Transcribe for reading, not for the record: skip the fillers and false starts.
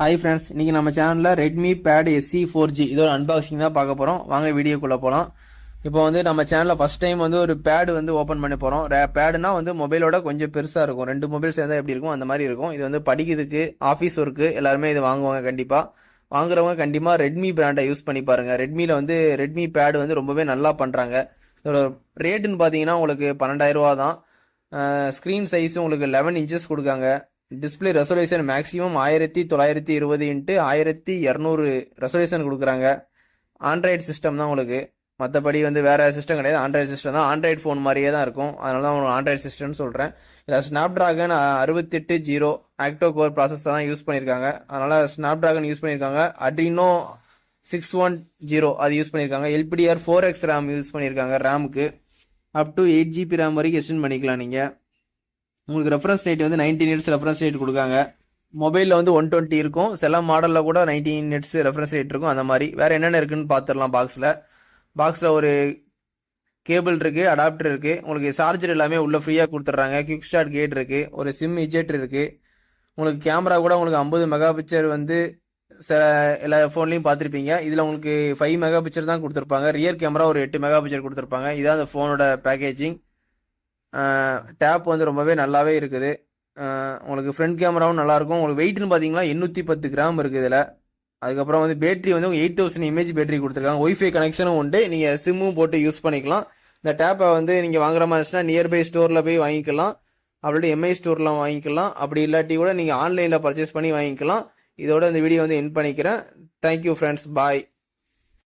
Hi friends, இன்றைக்கி நம்ம சேனலில் ரெட்மி பேட் SE 4G இதோட அன்பாக்சிங் தான் பார்க்க போகிறோம். வாங்க வீடியோக்குள்ளே போகலாம். இப்போ வந்து நம்ம சேனலில் ஃபஸ்ட் டைம் வந்து ஒரு பேடு வந்து ஓப்பன் பண்ணி போகிறோம். பேடுனா வந்து மொபைலோட கொஞ்சம் பெருசாக இருக்கும். 2 மொபைல் சேர்ந்தால் எப்படி இருக்கும் அந்த மாதிரி இருக்கும். இது வந்து படிக்கிறதுக்கு, ஆஃபீஸ் ஒர்க்கு எல்லாருமே இது வாங்குவாங்க. கண்டிப்பாக வாங்குறவங்க கண்டிப்பாக ரெட்மி பிராண்டை யூஸ் பண்ணி பாருங்கள். ரெட்மியில் வந்து ரெட்மி பேடு வந்து ரொம்பவே நல்லா பண்ணுறாங்க. இதோட ரேட்டுன்னு பார்த்தீங்கன்னா உங்களுக்கு 12,000 ரூபா தான். ஸ்க்ரீன் சைஸும் உங்களுக்கு 11 இன்ச்சஸ் கொடுக்காங்க. Display resolution maximum 1920 into 1200 resolution கொடுக்குறாங்க. ஆண்ட்ராய்டு சிஸ்டம் தான் உங்களுக்கு, மற்றபடி வந்து வேறு சிஸ்டம் கிடையாது. ஆண்ட்ராய்டு சிஸ்டம் தான், ஆண்ட்ராய்டு ஃபோன் மாதிரியே தான் இருக்கும். அதனால தான் உங்களுக்கு ஆண்ட்ராய்டு சிஸ்டம்னு சொல்கிறேன். இதில் ஸ்னாப்ட்ராகன் 68 ஆக்டோ கோர் ப்ராசஸ் தான் யூஸ் பண்ணியிருக்காங்க. அதனால் ஸ்னாப்ட்ராகன் யூஸ் பண்ணியிருக்காங்க. அட்ரினோ 610 அது யூஸ் பண்ணியிருக்காங்க. LPDR 4X ரேம் யூஸ் பண்ணியிருக்காங்க. ரேமுக்கு அப் டு 8 GB ரேம் வரைக்கும் எக்ஸ்டெண்ட் பண்ணிக்கலாம் நீங்கள். உங்களுக்கு ரெஃபரன்ஸ் ரேட் வந்து 19 ஹெர்ட்ஸ் ரெஃபரன்ஸ் ரேட் கொடுக்காங்க. மொபைலில் வந்து 120 இருக்கும். சில மாடலில் கூட 19 ஹெர்ட்ஸ் ரெஃபரன்ஸ் ரேட் இருக்கும். அந்த மாதிரி வேறு என்னென்ன இருக்குன்னு பார்த்துடலாம். பாக்ஸில் ஒரு கேபிள் இருக்குது, அடாப்டர் இருக்குது. உங்களுக்கு சார்ஜர் எல்லாமே உள்ளே ஃப்ரீயாக கொடுத்துட்றாங்க. குவிக் ஸ்டார்ட் கேட் இருக்குது. ஒரு சிம் இஜெக்டர் இருக்குது. உங்களுக்கு கேமரா கூட உங்களுக்கு 50 மெகா பிக்சர் வந்து சில எல்லா ஃபோன்லையும் பார்த்துருப்பீங்க. இதில் உங்களுக்கு 5 மெகா பிக்சர் தான் கொடுத்துருப்பாங்க. ரியர் கேமரா ஒரு 8 மெகா பிக்சர் கொடுத்துருப்பாங்க. இதான் அந்த ஃபோனோட பேக்கேஜிங். டேப் வந்து ரொம்பவே நல்லாவே இருக்குது. உங்களுக்கு ஃப்ரண்ட் கேமராவும் நல்லாயிருக்கும். உங்களுக்கு வெயிட்னு பார்த்தீங்கன்னா 810 கிராம் இருக்குது இதில். அதுக்கப்புறம் வந்து பேட்டரி வந்து 8000 mAh பேட்டரி கொடுத்துருக்காங்க. ஒய்ஃபை கனெக்ஷனும் உண்டு. நீங்கள் சிம்மும் போட்டு யூஸ் பண்ணிக்கலாம். இந்த டேப்பை வந்து நீங்கள் வாங்குற மாதிரி இருந்துச்சுன்னா நியர்பை ஸ்டோரில் போய் வாங்கிக்கலாம். அப்படி MI ஸ்டோரில் வாங்கிக்கலாம். அப்படி இல்லாட்டி கூட நீங்கள் ஆன்லைனில் பர்ச்சேஸ் பண்ணி வாங்கிக்கலாம். இதோட இந்த வீடியோ வந்து எண்ட் பண்ணிக்கிறேன். தேங்க்யூ ஃப்ரெண்ட்ஸ், பாய்.